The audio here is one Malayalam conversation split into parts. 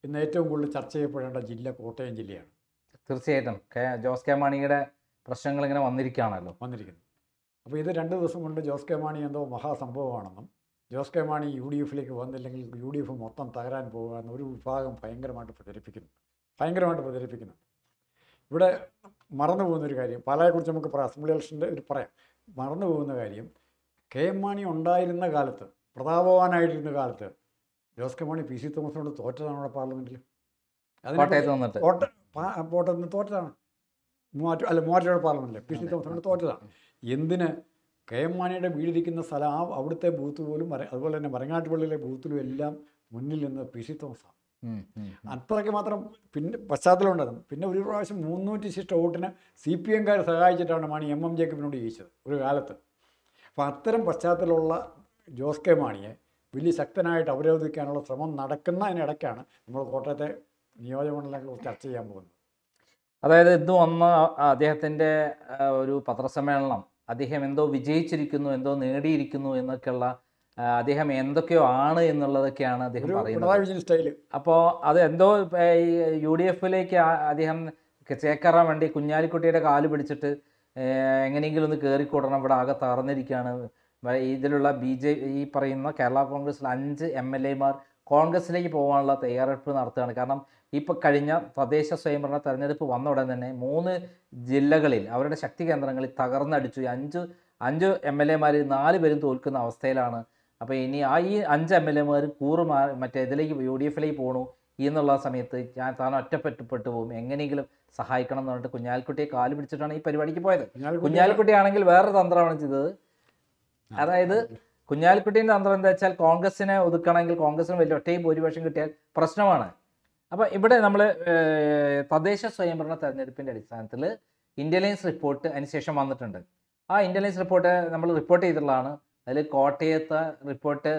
ഇന്ന് ഏറ്റവും കൂടുതൽ ചർച്ച ചെയ്യപ്പെടേണ്ട ജില്ല കോട്ടയം ജില്ലയാണ്. തീർച്ചയായിട്ടും ജോസ് കെ മാണിയുടെ പ്രശ്നങ്ങൾ ഇങ്ങനെ വന്നിരിക്കുകയാണല്ലോ. അപ്പോൾ ഇത് 2 ദിവസം കൊണ്ട് ജോസ് കെ മാണി എന്തോ മഹാസംഭവമാണെന്നും ജോസ് കെ മാണി UDF-ലേക്ക് വന്നില്ലെങ്കിൽ UDF മൊത്തം തകരാൻ പോകുക എന്ന ഒരു വിഭാഗം ഭയങ്കരമായിട്ട് പ്രചരിപ്പിക്കുന്നു. ഇവിടെ മറന്നു പോകുന്നൊരു കാര്യം, പാലായെക്കുറിച്ച് നമുക്ക് പറയാം, അസംബ്ലി ഇലക്ഷൻ്റെ പറയാം. മറന്നു പോകുന്ന കാര്യം, KM മാണി ഉണ്ടായിരുന്ന കാലത്ത്, പ്രതാപവാനായിട്ടിരുന്ന കാലത്ത് ജോസ് കെ മാണി PC തോമസിനോട് തോറ്റതാണ് അവിടെ പാർലമെൻറ്റിൽ. കോട്ടയത്ത് നിന്ന് തോറ്റതാണ്. മൂവാറ്റുപുഴ പാർലമെൻറ്റിൽ PC തോമസിനോട് തോറ്റതാണ്. എന്തിന്? KM മാണിയുടെ വീടിരിക്കുന്ന സ്ഥലം, അവിടുത്തെ ബൂത്ത് പോലും, അതുപോലെ തന്നെ മരങ്ങാട്ടുപള്ളിയിലെ ബൂത്തിലും എല്ലാം മുന്നിൽ നിന്ന് PC തോമസാണ്. അത്രയ്ക്ക് മാത്രം പിന്നെ പശ്ചാത്തലം ഉണ്ടായിരുന്നു. പിന്നെ ഒരു പ്രാവശ്യം 300 വോട്ടിന് CPM-കാർ സഹായിച്ചിട്ടാണ് മാണി MM ജേക്കബിനോട് ജയിച്ചത് ഒരു കാലത്ത്. അപ്പോൾ അത്തരം പശ്ചാത്തലമുള്ള ജോസ് കെ മാണിയെ വലിയ ശക്തനായിട്ട് അവരോധിക്കാനുള്ള ശ്രമം നടക്കുന്നതിനിടയ്ക്കാണ് നമ്മൾ കോട്ടയത്തെ നിയോജകമണ്ഡലങ്ങളെക്കുറിച്ച് ചർച്ച ചെയ്യാൻ പോകുന്നത്. അതായത് ഇന്ന് വന്ന അദ്ദേഹത്തിൻ്റെ ഒരു പത്രസമ്മേളനം, അദ്ദേഹം എന്തോ വിജയിച്ചിരിക്കുന്നു, എന്തോ നേടിയിരിക്കുന്നു എന്നൊക്കെയുള്ള, അദ്ദേഹം എന്തൊക്കെയോ ആണ് എന്നുള്ളതൊക്കെയാണ് അദ്ദേഹം പറയുന്നത്. അപ്പോൾ അത് എന്തോ UDF-ലേക്ക് അദ്ദേഹം ചേക്കേറാൻ വേണ്ടി കുഞ്ഞാലിക്കുട്ടിയുടെ കാല് പിടിച്ചിട്ട് എങ്ങനെയെങ്കിലും ഒന്ന് കയറിക്കൂടണം, ഇവിടെ ആകെ തകർന്നിരിക്കുകയാണ്. ഇതിലുള്ള ഈ പറയുന്ന കേരള കോൺഗ്രസിൽ 5 MLA-മാർ കോൺഗ്രസിലേക്ക് പോകാനുള്ള തയ്യാറെടുപ്പ് നടത്തുകയാണ്. കാരണം ഇപ്പോൾ കഴിഞ്ഞ തദ്ദേശ സ്വയംഭരണ തെരഞ്ഞെടുപ്പ് വന്ന ഉടൻ തന്നെ 3 ജില്ലകളിൽ അവരുടെ ശക്തി കേന്ദ്രങ്ങളിൽ തകർന്നടിച്ചു. 5 MLA-മാർ 4 പേരും തോൽക്കുന്ന അവസ്ഥയിലാണ്. അപ്പോൾ ഇനി ഈ 5 MLA-മാർ മറ്റേ ഇതിലേക്ക് UDF-ലേക്ക് പോകണു എന്നുള്ള സമയത്ത് താൻ ഒറ്റപ്പെട്ടു പോകും, എങ്ങനെയെങ്കിലും സഹായിക്കണം എന്ന് പറഞ്ഞിട്ട് കുഞ്ഞാലിക്കുട്ടിയെ കാല് പിടിച്ചിട്ടാണ് ഈ പരിപാടിക്ക് പോയത്. കുഞ്ഞാലിക്കുട്ടിയാണെങ്കിൽ വേറൊരു തന്ത്രമാണ് ചെയ്തത്. അതായത് കുഞ്ഞാലിക്കുട്ടീൻ്റെ തന്ത്രം എന്താ വെച്ചാൽ, കോൺഗ്രസിനെ ഒതുക്കണമെങ്കിൽ കോൺഗ്രസിന് വലിയ ഒറ്റയും ഭൂരിപക്ഷം കിട്ടിയാൽ പ്രശ്നമാണ്. അപ്പോൾ ഇവിടെ നമ്മൾ തദ്ദേശ സ്വയംഭരണ തെരഞ്ഞെടുപ്പിൻ്റെ അടിസ്ഥാനത്തിൽ ഇന്റലിജൻസ് റിപ്പോർട്ട് അതിനുശേഷം വന്നിട്ടുണ്ട്. ആ ഇന്റലിജൻസ് റിപ്പോർട്ട് നമ്മൾ റിപ്പോർട്ട് ചെയ്തിട്ടുള്ളതാണ്. അതിൽ കോട്ടയത്തെ റിപ്പോർട്ട്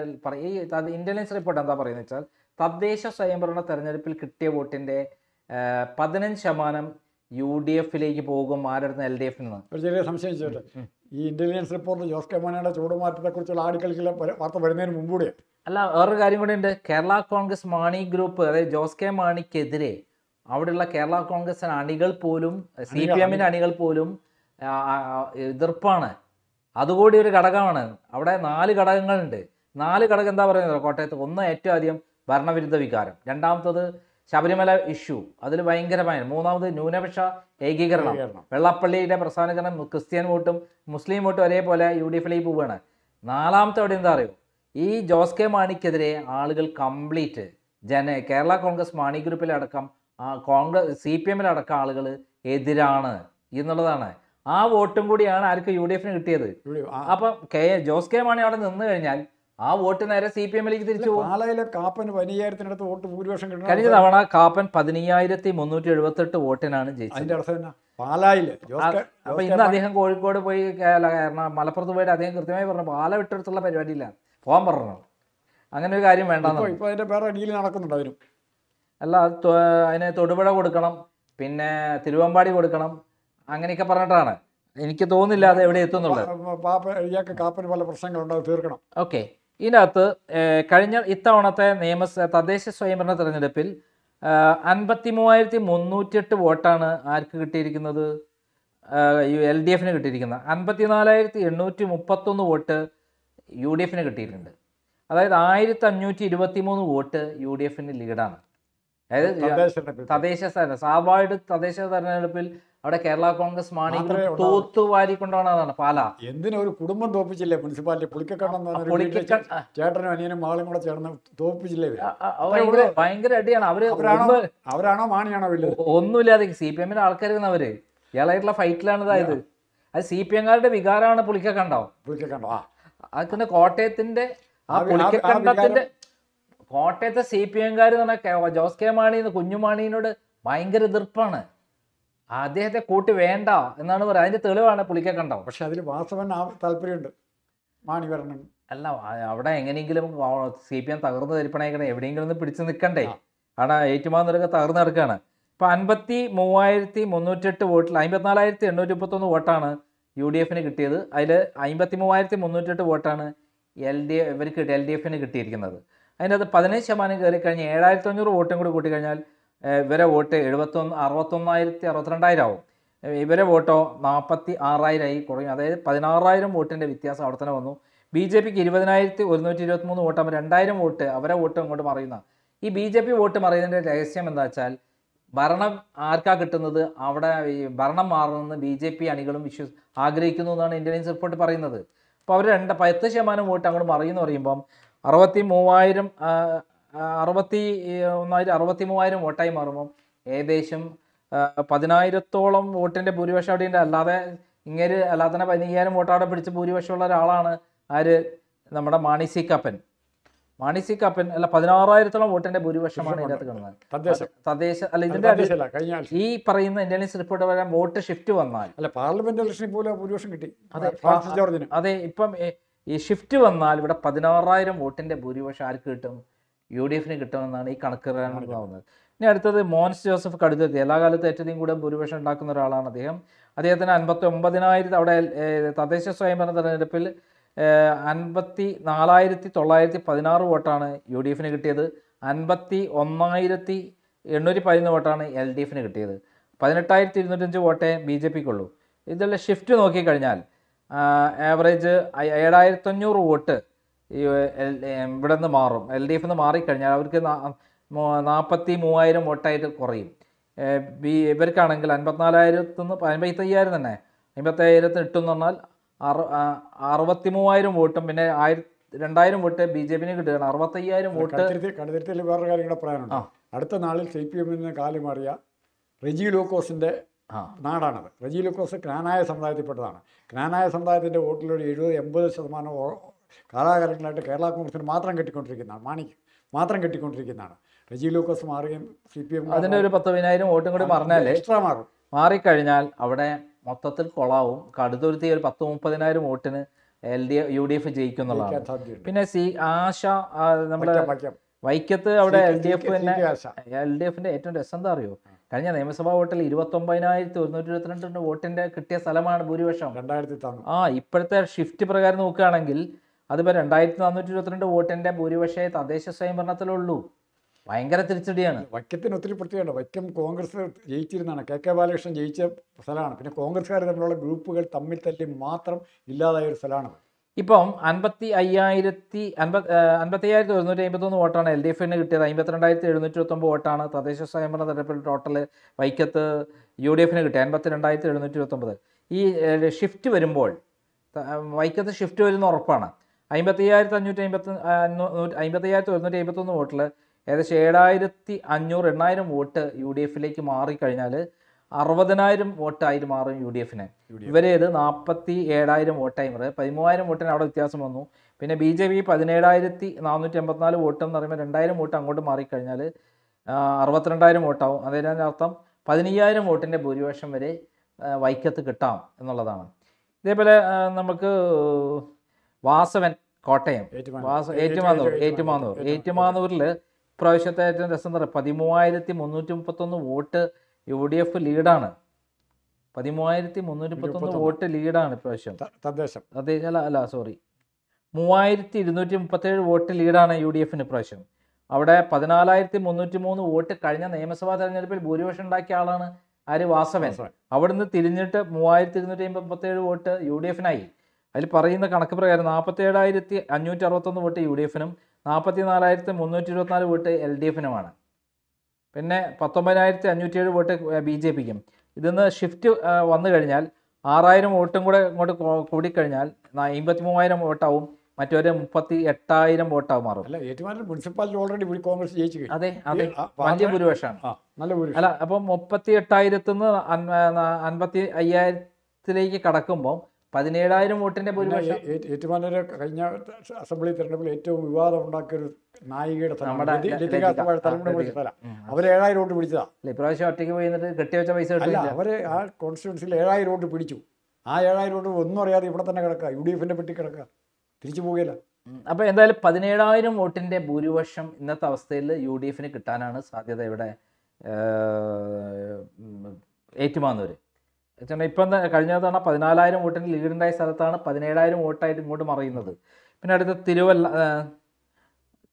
ഇന്റലിജൻസ് റിപ്പോർട്ട് എന്താ പറയുന്നത് വെച്ചാൽ, തദ്ദേശ സ്വയംഭരണ തെരഞ്ഞെടുപ്പിൽ കിട്ടിയ വോട്ടിൻ്റെ 15% UDF-ലേക്ക് പോകും, ആരുടെ LDF-ൽ നിന്ന്. ഒരു ചെറിയ സംശയം ചോദിച്ചോട്ടെ, ഈ ഇന്റലിജൻസ് റിപ്പോർട്ട് ജോസ് കെ മാണിയുടെ ചൂടുമാറ്റത്തെക്കുറിച്ചുള്ള ആടിക്കളിക്കുള്ള വാർത്ത വരുന്നതിന് മുമ്പൂടെയാണ്. അല്ല, വേറൊരു കാര്യം കൂടി ഉണ്ട്. കേരള കോൺഗ്രസ് മാണി ഗ്രൂപ്പ്, അതായത് ജോസ് കെ മാണിക്കെതിരെ അവിടെയുള്ള കേരള കോൺഗ്രസ് അണികൾ പോലും, CPM-ന്റെ അണികൾ പോലും എതിർപ്പാണ്. അതുകൂടി ഒരു ഘടകമാണ്. അവിടെ 4 ഘടകങ്ങളുണ്ട്. 4 ഘടകം എന്താ പറയുന്നത് കോട്ടയത്ത്? ഒന്ന്, ഏറ്റവും ആദ്യം ഭരണവിരുദ്ധ വികാരം. രണ്ടാമത്തത് ശബരിമല ഇഷ്യൂ, അതിൽ ഭയങ്കരമായ. മൂന്നാമത് ന്യൂനപക്ഷ ഏകീകരണം, വെള്ളാപ്പള്ളിയുടെ പ്രസ്ഥാനീകരണം, ക്രിസ്ത്യൻ വോട്ടും മുസ്ലിം വോട്ടും ഒരേപോലെ UDF-ലേക്ക് പോവുകയാണ്. നാലാമത്തെ അവിടെ എന്താ അറിയോ? ഈ ജോസ് കെ മാണിക്കെതിരെ ആളുകൾ കംപ്ലീറ്റ് കേരള കോൺഗ്രസ് മാണി ഗ്രൂപ്പിലടക്കം CPM-ലടക്കം ആളുകൾ എതിരാണ് എന്നുള്ളതാണ്. ആ വോട്ടും കൂടിയാണ് ആർക്ക് UDF-ന് കിട്ടിയത്. അപ്പം ജോസ് കെ മാണി അവിടെ നിന്ന് കഴിഞ്ഞാൽ ആ വോട്ട് നേരെ CPM-ലേക്ക് തിരിച്ചു പോകും. കഴിഞ്ഞ തവണ കാപ്പൻ 15,378 വോട്ടിനാണ് ജയിച്ചത്. അപ്പൊ ഇന്ന് അദ്ദേഹം കോഴിക്കോട് പോയി, മലപ്പുറത്ത് പോയിട്ട് അദ്ദേഹം കൃത്യമായി പറഞ്ഞു, പാല വിട്ടെടുത്തുള്ള പരിപാടിയില്ല, പോകാൻ പറഞ്ഞു. അങ്ങനെ ഒരു കാര്യം വേണ്ടെന്ന്. അല്ല, അതിന് തൊടുപുഴ കൊടുക്കണം, പിന്നെ തിരുവമ്പാടി കൊടുക്കണം, അങ്ങനെയൊക്കെ പറഞ്ഞിട്ടാണ്. എനിക്ക് തോന്നുന്നില്ല അത് എവിടെ എത്തുന്നുള്ളത്. ഓക്കെ, ഇതിനകത്ത് കഴിഞ്ഞ ഇത്തവണത്തെ തദ്ദേശ സ്വയംഭരണ തെരഞ്ഞെടുപ്പിൽ 53,308 വോട്ടാണ് ആർക്ക് കിട്ടിയിരിക്കുന്നത്? LDF-ന് കിട്ടിയിരിക്കുന്നത്. 54,831 വോട്ട് UDF-ന് കിട്ടിയിട്ടുണ്ട്. അതായത് 1,523 വോട്ട് UDF-ന് ലീഡാണ്. അതായത് തദ്ദേശ തെരഞ്ഞെടുപ്പിൽ അവിടെ കേരള കോൺഗ്രസ് മാണി തൂത്തുവാരി കൊണ്ടുപോകണതാണ് പാല. എന്തിനൊരു കുടുംബം തോപ്പിച്ചില്ലേ മുനിസിപ്പാലിറ്റി? ചേട്ടനും അനിയനും മകളും കൂടെ ചേർന്ന് തോപ്പിച്ചില്ലേ? ഭയങ്കര അടിയാണ്. അവരാണോ മാണിയാണോ? ഒന്നുമില്ലാതെ CPM-ന്റെ ആൾക്കാർ അവര് ഇയാളായിട്ടുള്ള ഫൈറ്റിലാണ് ഇതായത്. അത് CPM-കാരുടെ വികാരമാണ് പുളിക്കക്കണ്ടോ. അതൊക്കെ കോട്ടയത്തിന്റെ ആ പുളിക്കക്കണ്ടത്തിന്റെ കോട്ടയത്തെ CPM-കാർ എന്ന് പറഞ്ഞാൽ ജോസ് കെ മാണി കുഞ്ഞുമാണിനോട് ഭയങ്കര എതിർപ്പാണ്. അദ്ദേഹത്തെ കൂട്ടി വേണ്ട എന്നാണ് പറയുക. അതിന്റെ തെളിവാണ് പുളിക്കക്കണ്ടോ. പക്ഷെ അതിൽ വാസവൻ താല്പര്യമുണ്ട് മാണി വരണം. അല്ല, അവിടെ എങ്ങനെയെങ്കിലും CPM തകർന്ന് തരിപ്പണേക്കണം, എവിടെയെങ്കിലും ഒന്ന് പിടിച്ചു നിൽക്കണ്ടേ. കാരണം ഏറ്റുമാനൂരൊക്കെ തകർന്ന് കിടക്കുകയാണ്. ഇപ്പം 53,308 വോട്ടിൽ 54,831 വോട്ടാണ് UDF-ന് കിട്ടിയത്. അതിൽ 53,308 വോട്ടാണ് LDF-ന് കിട്ടിയിരിക്കുന്നത്. അതിൻ്റെ അത് 15% കയറി കഴിഞ്ഞ് 7,500 വോട്ടും കൂടി കൂട്ടിക്കഴിഞ്ഞാൽ ഇവരെ വോട്ട് 61,000 ആവും. ഇവരെ വോട്ടോ 46,000 കുറയും. അതായത് 16,000 വോട്ടിൻ്റെ വ്യത്യാസം അവിടെ തന്നെ വന്നു. BJP 20,123 വോട്ടാകുമ്പോൾ 2,000 വോട്ട് അവരെ വോട്ട് ഇങ്ങോട്ട് മറിയുന്ന. ഈ BJP വോട്ട് മറിയുന്നതിൻ്റെ രഹസ്യം എന്താ വെച്ചാൽ ഭരണം ആർക്കാ കിട്ടുന്നത്, അവിടെ ഈ ഭരണം മാറണമെന്ന് BJP അണികളും ആഗ്രഹിക്കുന്നു എന്നാണ് ഇന്റലിജൻസ് റിപ്പോർട്ട് പറയുന്നത്. അപ്പോൾ അവർ 10% വോട്ട് അങ്ങോട്ട് മറിയെന്ന് പറയുമ്പം 63,000 വോട്ടായി മാറുമ്പം ഏകദേശം 10,000-ഓളം വോട്ടിൻ്റെ ഭൂരിപക്ഷം അവിടെ ഉണ്ട്. അല്ലാതെ ഇങ്ങനെ അല്ലാതെ തന്നെ 15,000 വോട്ട് അവിടെ പിടിച്ച് ഭൂരിപക്ഷമുള്ള ഒരാളാണ് ആര്, നമ്മുടെ മാണി സി കാപ്പൻ അല്ല 16,000-ഓളം വോട്ടിന്റെ ഭൂരിപക്ഷമാണ് ഇതിനകത്ത് കാണുന്നത്. തദ്ദേശ അല്ല ഇതിന്റെ ഈ പറയുന്ന ഇന്റലിജൻസ് റിപ്പോർട്ട് വരാൻ വോട്ട് ഷിഫ്റ്റ് വന്നാൽ പാർലമെന്റ് ഇലക്ഷനിൽ പോലെ ഭൂരിപക്ഷം കിട്ടി. അതെ, ഇപ്പം ഈ ഷിഫ്റ്റ് വന്നാൽ ഇവിടെ 16,000 വോട്ടിന്റെ ഭൂരിപക്ഷം ആർക്ക് കിട്ടും? UDF-ന് കിട്ടുമെന്നാണ് ഈ കണക്കുകളാവുന്നത്. ഇനി അടുത്തത് മോൻസ് ജോസഫ് കടുത്തുരുത്തി. എല്ലാ കാലത്തും ഏറ്റവും കൂടുതൽ ഭൂരിപക്ഷം ഉണ്ടാക്കുന്ന ഒരാളാണ് അദ്ദേഹത്തിന് 59,000 അവിടെ തദ്ദേശ സ്വയംഭരണ തെരഞ്ഞെടുപ്പിൽ 54,916 വോട്ടാണ് UDF-ന് കിട്ടിയത്. 51,811 വോട്ടാണ് LDF-ന് കിട്ടിയത്. 18,205 വോട്ടേ BJP-ക്കുള്ളൂ. ഇതെല്ലാം ഷിഫ്റ്റ് നോക്കിക്കഴിഞ്ഞാൽ ആവറേജ് 7,500 വോട്ട് ഇവിടെ നിന്ന് മാറും. LDF-ന്ന് മാറിക്കഴിഞ്ഞാൽ അവർക്ക് 43,000 വോട്ടായിട്ട് കുറയും. ഇവർക്കാണെങ്കിൽ 54,000 നിന്ന് 55,000 തന്നെ 55,000 ഇട്ടെന്ന് പറഞ്ഞാൽ 63,000 വോട്ടും പിന്നെ 2,000 വോട്ട് BJP-ന് കിട്ടുകയാണ്. 65,000 വോട്ട്. കടുത്തിരുത്തിൽ വേറൊരു കാര്യം കൂടെ പറയാനുണ്ട്. അടുത്ത നാളിൽ CPM-ന് കാലു മാറിയ റെജി ലൂക്കോസിൻ്റെ നാടാണത്. റെജി ലൂക്കോസ് ക്നാനായ സമുദായത്തിൽപ്പെട്ടതാണ്. ക്നാനായ സമുദായത്തിൻ്റെ വോട്ടിലൊരു 70-80% കാലാകാലങ്ങളായിട്ട് കേരള കോൺഗ്രസിന് മാത്രം കെട്ടിക്കൊണ്ടിരിക്കുന്നതാണ്, മാണിക്ക് മാത്രം കെട്ടിക്കൊണ്ടിരിക്കുന്നതാണ്. റെജി ലൂക്കോസ് മാറുകയും CPM അതിൻ്റെ ഒരു 10,000 വോട്ടും കൂടി മാറിയാൽ എക്സ്ട്രാ മാറും. മാറിക്കഴിഞ്ഞാൽ അവിടെ മൊത്തത്തിൽ കൊളാവും. കടുത്തുരുത്തി ഒരു 10-30,000 വോട്ടിന് UDF ജയിക്കും എന്നുള്ളതാണ്. പിന്നെ ആശ നമ്മുടെ വൈക്കത്ത് അവിടെ LDF-ന്റെ ഏറ്റവും രസം എന്താ അറിയോ, കഴിഞ്ഞ നിയമസഭാ വോട്ടിൽ 29,122 വോട്ടിന്റെ കിട്ടിയ സ്ഥലമാണ് ഭൂരിപക്ഷം. ഇപ്പോഴത്തെ ഷിഫ്റ്റ് പ്രകാരം നോക്കുകയാണെങ്കിൽ അതിപ്പോൾ 2,422 വോട്ടിന്റെ ഭൂരിപക്ഷമേ തദ്ദേശ സ്വയംഭരണത്തിലുള്ളൂ. ഭയങ്കര തിരിച്ചടിയാണ്. വൈക്കത്തിന് ഒത്തിരി പ്രത്യേകത. വൈക്കം കോൺഗ്രസ് ജയിച്ചിരുന്നതാണ്. KK ബാലകൃഷ്ണൻ ജയിച്ച സ്ഥലമാണ്. പിന്നെ കോൺഗ്രസ്സുകാർ തമ്മിലുള്ള ഗ്രൂപ്പുകൾ തമ്മിൽ തല്ലി മാത്രം ഇല്ലാതായ ഒരു സ്ഥലമാണ്. ഇപ്പം 55,153 വോട്ടാണ് LDF-ന് കിട്ടിയത്. 52,729 വോട്ടാണ് തദ്ദേശ സ്വയംഭരണ തെരഞ്ഞെടുപ്പിൽ ടോട്ടൽ വൈക്കത്ത് UDF-ന് കിട്ടിയത്. 52,729. ഈ ഷിഫ്റ്റ് വരുമ്പോൾ വൈക്കത്ത് ഷിഫ്റ്റ് വരുന്ന ഉറപ്പാണ്. 55,153 വോട്ടിൽ ഏകദേശം 7,500 വോട്ട് UDF-ലേക്ക് മാറിക്കഴിഞ്ഞാൽ 60,000 വോട്ടായിട്ട് മാറും UDF-ന്. ഇവരേത് 47,000 വോട്ടായി മാറും. 13,000 വോട്ടിന് അവിടെ വ്യത്യാസം വന്നു. പിന്നെ BJP 17,484 വോട്ട് എന്ന് പറയുമ്പോൾ 2,000 വോട്ട് അങ്ങോട്ട് മാറിക്കഴിഞ്ഞാൽ 62,000 വോട്ടാവും. അതിൻ്റെ അർത്ഥം 15,000 വോട്ടിൻ്റെ ഭൂരിപക്ഷം വരെ വൈക്കത്ത് കിട്ടാം എന്നുള്ളതാണ്. ഇതേപോലെ നമുക്ക് വാസവൻ കോട്ടയം ഏറ്റുമാനൂരിൽ ഇപ്രാവശ്യത്തെ ഏറ്റവും രസം എന്താ പറയുക, 13,331 വോട്ട് UDF ലീഡാണ്. 13,331 വോട്ട് ലീഡാണ് ഇപ്രാവശ്യം. അല്ല സോറി 3,237 വോട്ട് ലീഡാണ് UDF-ന് ഇപ്രാവശ്യം. അവിടെ 14,303 വോട്ട് കഴിഞ്ഞ നിയമസഭാ തെരഞ്ഞെടുപ്പിൽ ഭൂരിപക്ഷം ഉണ്ടാക്കിയ ആളാണ് ആര്, വാസവൻ. അവിടുന്ന് തിരിഞ്ഞിട്ട് 3,287 വോട്ട് UDF-നായി. അതിൽ പറയുന്ന കണക്ക് പ്രകാരം 47,561 വോട്ട് UDF-നും 44,324 വോട്ട് LDF-നുമാണ്. പിന്നെ 19,507 വോട്ട് BJP-ക്കും. ഇതിന്ന് ഷിഫ്റ്റ് വന്നു കഴിഞ്ഞാൽ 6,000 വോട്ടും കൂടെ ഇങ്ങോട്ട് കൂടിക്കഴിഞ്ഞാൽ 53,000 വോട്ടാവും. മറ്റൊരു 38,000 വോട്ടാവും മാറും. മുനിസിപ്പാലിറ്റി ഓൾറെഡി കോൺഗ്രസ് ജയിച്ചു. അതെ വലിയ ഭൂരിപക്ഷമാണ്. അല്ല അപ്പം 38,000-ന്ന് 55,000-ലേക്ക് കടക്കുമ്പോൾ 17,000 വോട്ടിന്റെ ഭൂരിപക്ഷം. ഏറ്റുമാനൂര് കഴിഞ്ഞ അസംബ്ലി തെരഞ്ഞെടുപ്പിൽ ഏറ്റവും വിവാദം ഉണ്ടാക്കിയൊരു നായികയുടെ അവര് 7,000 വോട്ട് പിടിച്ചതാ. ഇപ്രാവശ്യം ഒറ്റയ്ക്ക് പോയി കെട്ടിവെച്ച പൈസ കിട്ടില്ല. അവര് ആ കോൺസ്റ്റിറ്റ്യുവൻസിയിൽ 7,000 വോട്ട് പിടിച്ചു. ആ 7,000 വോട്ട് ഒന്നും അറിയാതെ ഇവിടെ തന്നെ കിടക്കുക, UDF-ന്റെ പെട്ടി കിടക്കുക, തിരിച്ചു പോവുകയില്ല. അപ്പോൾ എന്തായാലും 17,000 വോട്ടിന്റെ ഭൂരിപക്ഷം ഇന്നത്തെ അവസ്ഥയിൽ UDF-ന് കിട്ടാനാണ് സാധ്യത ഇവിടെ ഏറ്റുമാനൂര്. ഇപ്പം കഴിഞ്ഞ തവണ 14,000 വോട്ടിന് ലീഡുണ്ടായ സ്ഥലത്താണ് 17,000 വോട്ടായിട്ട് ഇങ്ങോട്ട് മറിയുന്നത്. പിന്നെ അടുത്ത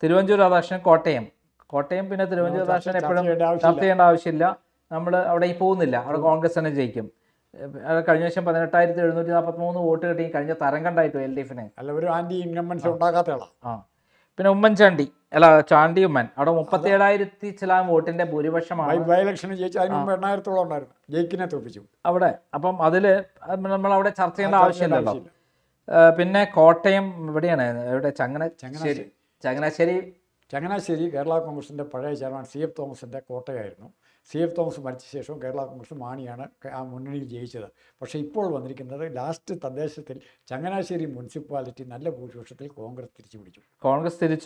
തിരുവഞ്ചൂർ രാധാകൃഷ്ണൻ കോട്ടയം പിന്നെ തിരുവഞ്ചൂർ രാധാകൃഷ്ണൻ എപ്പോഴും ചർച്ച ചെയ്യേണ്ട ആവശ്യമില്ല. നമ്മൾ അവിടെ പോകുന്നില്ല, അവിടെ കോൺഗ്രസ് തന്നെ ജയിക്കും. കഴിഞ്ഞ വർഷം 18,743 വോട്ട് കിട്ടി, കഴിഞ്ഞ തരം കണ്ടായിട്ടു LDFന്. അല്ല, ഒരു ആന്റി ഇൻകംബൻസി ഉണ്ടാക്കാത്തയാളാ. പിന്നെ ഉമ്മൻചാണ്ടി ചാണ്ടി ഉമ്മൻ അവിടെ 37,000 ചില വോട്ടിന്റെ ഭൂരിപക്ഷമാണ്. ബൈ ഇലക്ഷന് ജയിച്ചു. അതിന് മുമ്പ് 8,000-ഓളം ഉണ്ടായിരുന്നു. ജയിക്കിനെ തോപ്പിച്ചു അവിടെ. അപ്പം അതിൽ നമ്മൾ അവിടെ ചർച്ച ചെയ്യേണ്ട ആവശ്യമില്ലല്ലോ. പിന്നെ കോട്ടയം ഇവിടെയാണ്, ഇവിടെ ചങ്ങനാശ്ശേരി കേരള കോൺഗ്രസിൻ്റെ പഴയ ചെയർമാൻ CF തോമസിൻ്റെ കോട്ടയായിരുന്നു. CF തോമസ് മരിച്ച ശേഷം കേരള കോൺഗ്രസ് മാണിയാണ് ആ മുന്നണിയിൽ ജയിച്ചത്. പക്ഷേ ഇപ്പോൾ വന്നിരിക്കുന്നത് ലാസ്റ്റ് തദ്ദേശത്തിൽ ചങ്ങനാശ്ശേരി മുനിസിപ്പാലിറ്റി നല്ല ഭൂരിപക്ഷത്തിൽ കോൺഗ്രസ് തിരിച്ചു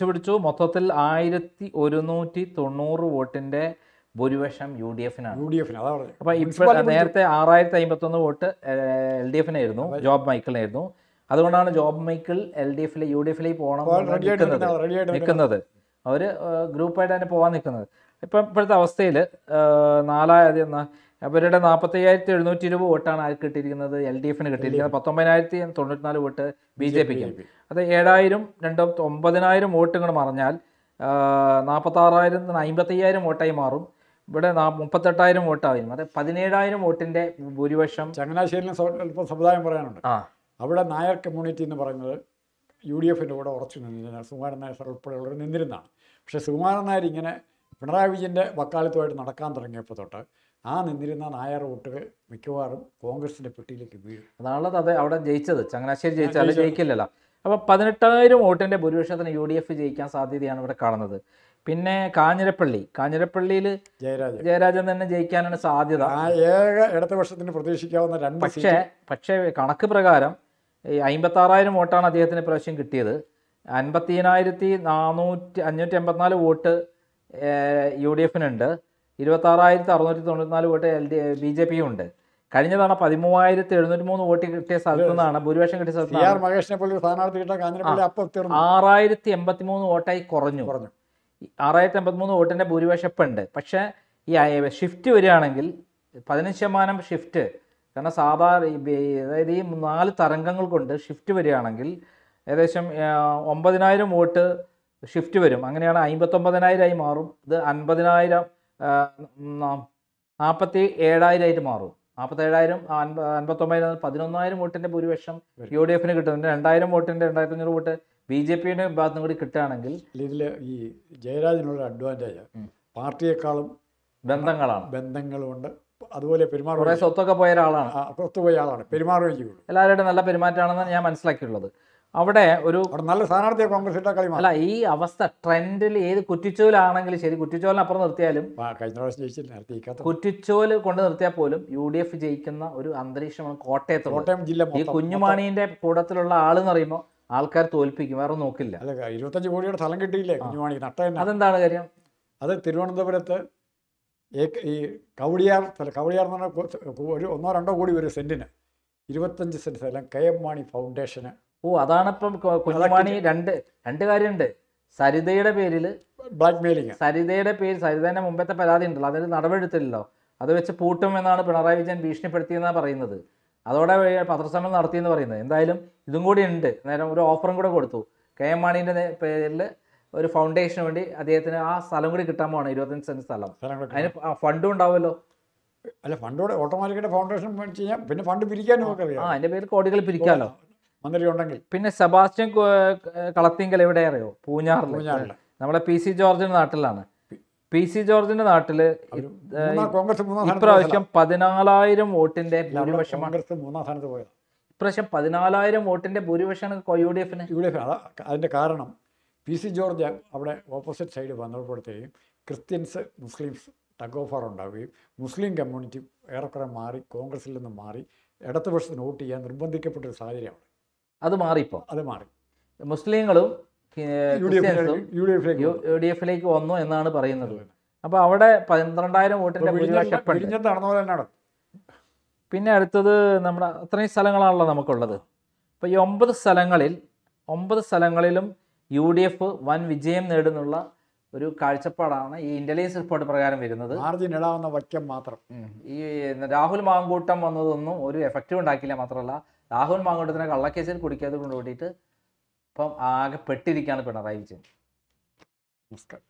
പിടിച്ചു. മൊത്തത്തിൽ 1190 വോട്ടിൻ്റെ ഭൂരിപക്ഷം UDFനാണ്. അതാ പറഞ്ഞത്. അപ്പോൾ ഇപ്പോൾ നേരത്തെ 6051 വോട്ട് LDFനായിരുന്നു, ജോബ് മൈക്കിളിനായിരുന്നു. അതുകൊണ്ടാണ് ജോബ് മൈക്കിൾ UDFിലേക്ക് പോകണം നിൽക്കുന്നത്. അവർ ഗ്രൂപ്പായിട്ട് തന്നെ പോകാൻ നിൽക്കുന്നത്. ഇപ്പോഴത്തെ അവസ്ഥയിൽ അവരുടെ 45,720 വോട്ടാണ് ആർക്ക് കിട്ടിയിരിക്കുന്നത്, LDFന് കിട്ടിയിരിക്കുന്നത്. 19,094 വോട്ട് BJPക്ക്. അത് 7,000 9,000 വോട്ട് ഇങ്ങോട്ട് മറിഞ്ഞാൽ 46,000 55,000 വോട്ടായി മാറും. ഇവിടെ 38,000 വോട്ടായി. അത് 17,000 വോട്ടിൻ്റെ ഭൂരിപക്ഷം. ചങ്ങനാശ്ശേരിയിലും സ്വല്പം സമുദായം പറയാനുണ്ട്. അവിടെ നായർ കമ്മ്യൂണിറ്റി എന്ന് പറയുന്നത് UDFിൻ്റെ കൂടെ ഉറച്ചു നിന്നിരുന്ന സുകുമാരൻ നായർ ഉൾപ്പെടെയുള്ളവർ നിന്നിരുന്നതാണ്. പക്ഷേ സുകുമാരൻ നായർ ഇങ്ങനെ പിണറായി വിജയൻ്റെ വക്കാലത്തുമായിട്ട് നടക്കാൻ തുടങ്ങിയപ്പോൾ തൊട്ട് ആ നിന്നിരുന്ന നായർ വോട്ടുകൾ മിക്കവാറും കോൺഗ്രസിൻ്റെ പെട്ടിയിലേക്ക് വീഴും. അതാണല്ലോ അത് അവിടെ ജയിച്ചത്. ചങ്ങനാശ്ശേരി ജയിച്ചാൽ ജയിക്കില്ലല്ലോ. അപ്പോൾ 18,000 വോട്ടിൻ്റെ ഭൂരിപക്ഷത്തിന് UDF ജയിക്കാൻ സാധ്യതയാണ് ഇവിടെ കാണുന്നത്. പിന്നെ കാഞ്ഞിരപ്പള്ളിയിൽ ജയരാജൻ തന്നെ ജയിക്കാനാണ് സാധ്യത. ഏക ഇടതുപക്ഷത്തിന് പ്രതീക്ഷിക്കാവുന്ന 2 പക്ഷേ കണക്ക് പ്രകാരം 56,000 വോട്ടാണ് അദ്ദേഹത്തിന് പ്രാവശ്യം കിട്ടിയത്. 50,584 വോട്ട് UDFനുണ്ട്. 26,694 വോട്ട് BJPയും ഉണ്ട്. കഴിഞ്ഞ തവണ 13,703 വോട്ട് കിട്ടിയ സ്ഥലത്തു നിന്നാണ് ഭൂരിപക്ഷം കിട്ടിയ സ്ഥലത്ത് 6,083 വോട്ടായി കുറഞ്ഞു. 6,083 വോട്ടിൻ്റെ ഭൂരിപക്ഷം ഇപ്പം ഉണ്ട്. പക്ഷേ ഈ ഷിഫ്റ്റ് വരികയാണെങ്കിൽ 15% ഷിഫ്റ്റ്, കാരണം സാധാരണ അതായത് ഈ 4 തരംഗങ്ങൾ കൊണ്ട് ഷിഫ്റ്റ് വരികയാണെങ്കിൽ ഏകദേശം 9,000 വോട്ട് ഷിഫ്റ്റ് വരും. അങ്ങനെയാണ് 59,000 മാറും. ഇത് 50,000 47,000 ആയിട്ട് മാറും. 47,000 59,000 11,000 വോട്ടിൻ്റെ ഭൂരിപക്ഷം UDFന് കിട്ടുന്നുണ്ട്. 2,000 വോട്ടിൻ്റെ 2,500 വോട്ട് BJPയുടെ ഭാഗത്തും കൂടി കിട്ടുകയാണെങ്കിൽ ഇതിൽ ഈ ജയരാജനുള്ള അഡ്വാൻറ്റേജ് പാർട്ടിയെക്കാളും ബന്ധങ്ങളുണ്ട്. അതുപോലെ കുറേ സ്വത്തൊക്കെ പോയ ഒരാളാണ്, പെരുമാറുകയും ചെയ്യുള്ളൂ. എല്ലാവരുടെയും നല്ല പെരുമാറ്റമാണെന്ന് ഞാൻ മനസ്സിലാക്കിയുള്ളത്. അവിടെ നല്ല സ്ഥാനാർത്ഥിയെ കോൺഗ്രസ് അല്ല, ഈ അവസ്ഥ ട്രെൻഡിൽ ഏത് കുറ്റിച്ചോലാണെങ്കിലും ശരി, കുറ്റിച്ചോലിനപ്പുറം നിർത്തിയാലും കുറ്റിച്ചോല് കൊണ്ട് നിർത്തിയാൽ പോലും UDF ജയിക്കുന്ന ഒരു അന്തരീക്ഷമാണ് കോട്ടയം ജില്ല. ഈ കുഞ്ഞുമാണീന്റെ കൂട്ടത്തിലുള്ള ആളെന്ന് പറയുമ്പോൾ ആൾക്കാർ തോൽപ്പിക്കും, വേറെ നോക്കില്ല. 25 കോടിയുടെ സ്ഥലം കിട്ടിയില്ലേ കുഞ്ഞുമാണി? അതെന്താണ് കാര്യം? അത് തിരുവനന്തപുരത്ത് ഈ കവടിയാർ എന്ന് പറഞ്ഞാൽ ഒരു 1-2 കോടി വരും സെന്റിന്. 25 സെന്റ് സ്ഥലം KM മാണി ഫൗണ്ടേഷന്. അതാണ് ഇപ്പം കുഞ്ഞുമാണി. രണ്ട് കാര്യമുണ്ട്. സരിതയുടെ പേരിൽ ബ്ലാക്ക് മെയിലിംഗ്. സരിതേൻ്റെ മുമ്പത്തെ പരാതി ഉണ്ടല്ലോ, അതിൽ നടപടിയെടുത്തില്ലല്ലോ. അത് വെച്ച് പൂട്ടും എന്നാണ് പിണറായി വിജയൻ ഭീഷണിപ്പെടുത്തിയെന്നാണ് പറയുന്നത്. അതോടെ പത്രസമ്മേളനം നടത്തിയെന്ന് പറയുന്നത്. എന്തായാലും ഇതും കൂടി ഉണ്ട്. നേരം ഒരു ഓഫറും കൂടെ കൊടുത്തു. KM മാണീൻ്റെ പേരിൽ ഒരു ഫൗണ്ടേഷന് വേണ്ടി അദ്ദേഹത്തിന് ആ സ്ഥലം കൂടി കിട്ടാൻ പോകണം. 25 സെന്റ് സ്ഥലം. അതിന് ഫണ്ടും ഉണ്ടാവുമല്ലോ. അല്ല, ഫണ്ടോടെ ഓട്ടോമാറ്റിക്കായിട്ട് ഫൗണ്ടേഷൻ ചെയ്യാം. പിന്നെ ഫണ്ട് പിരിക്കാനും അറിയാം. അതിൻ്റെ പേരിൽ കോടികൾ പിരിക്കാമല്ലോ മന്ത്രി ഉണ്ടെങ്കിൽ. പിന്നെ സെബാസ്റ്റ്യൻ കളത്തിങ്കൽ എവിടെ അറിയോ? പൂഞ്ഞാറിൽ. നമ്മളെ PC ജോർജിൻ്റെ നാട്ടിലാണ്. PC ജോർജിൻ്റെ നാട്ടിൽ ഇപ്രാവശ്യം 14,000 വോട്ടിൻ്റെ ഭൂരിപക്ഷമാണ്. ഇപ്രാവശ്യം 14,000 വോട്ടിൻ്റെ ഭൂരിപക്ഷമാണ് UDFന്. അതിൻ്റെ കാരണം PC ജോർജ് അവിടെ ഓപ്പോസിറ്റ് സൈഡ് വന്നപ്പോഴത്തേക്കും ക്രിസ്ത്യൻസ് മുസ്ലിംസ് ടഗ് ഓഫർ ഉണ്ടാവുകയും മുസ്ലിം കമ്മ്യൂണിറ്റി ഏറെക്കുറെ മാറി കോൺഗ്രസിൽ നിന്ന് മാറി ഇടതുപക്ഷത്തിന് വോട്ട് ചെയ്യാൻ നിർബന്ധിക്കപ്പെട്ടൊരു സാഹചര്യമാണ്. അത് മാറിപ്പോൾ. അത് മാറി. മുസ്ലിങ്ങളും UDFിലേക്ക് വന്നു എന്നാണ് പറയുന്നത്. അപ്പോൾ അവിടെ 12,000 വോട്ടിൻ്റെ ഭൂരിപക്ഷം. പിന്നെ അടുത്തത് നമ്മുടെ അത്രയും സ്ഥലങ്ങളാണല്ലോ നമുക്കുള്ളത്. അപ്പോൾ ഈ 9 സ്ഥലങ്ങളിലും UDF വൻ വിജയം നേടുന്നുള്ള ഒരു കാഴ്ചപ്പാടാണ് ഈ ഇന്റലിജൻസ് റിപ്പോർട്ട് പ്രകാരം വരുന്നത്. മാർജിൻ ഇടാവുന്ന വയ്ക്കം മാത്രം. ഈ രാഹുൽ മാങ്കൂട്ടം വന്നതൊന്നും ഒരു എഫക്റ്റീവ് ഉണ്ടാക്കിയില്ല. മാത്രമല്ല രാഹുൽ മാങ്കൂട്ടത്തിനെ കള്ളക്കേസിൽ കുടിക്കാതെ കൊണ്ട് കൂട്ടിയിട്ട് ഇപ്പം ആകെ പെട്ടിരിക്കുകയാണ് പിണറായി വിജയൻ. നമസ്കാരം.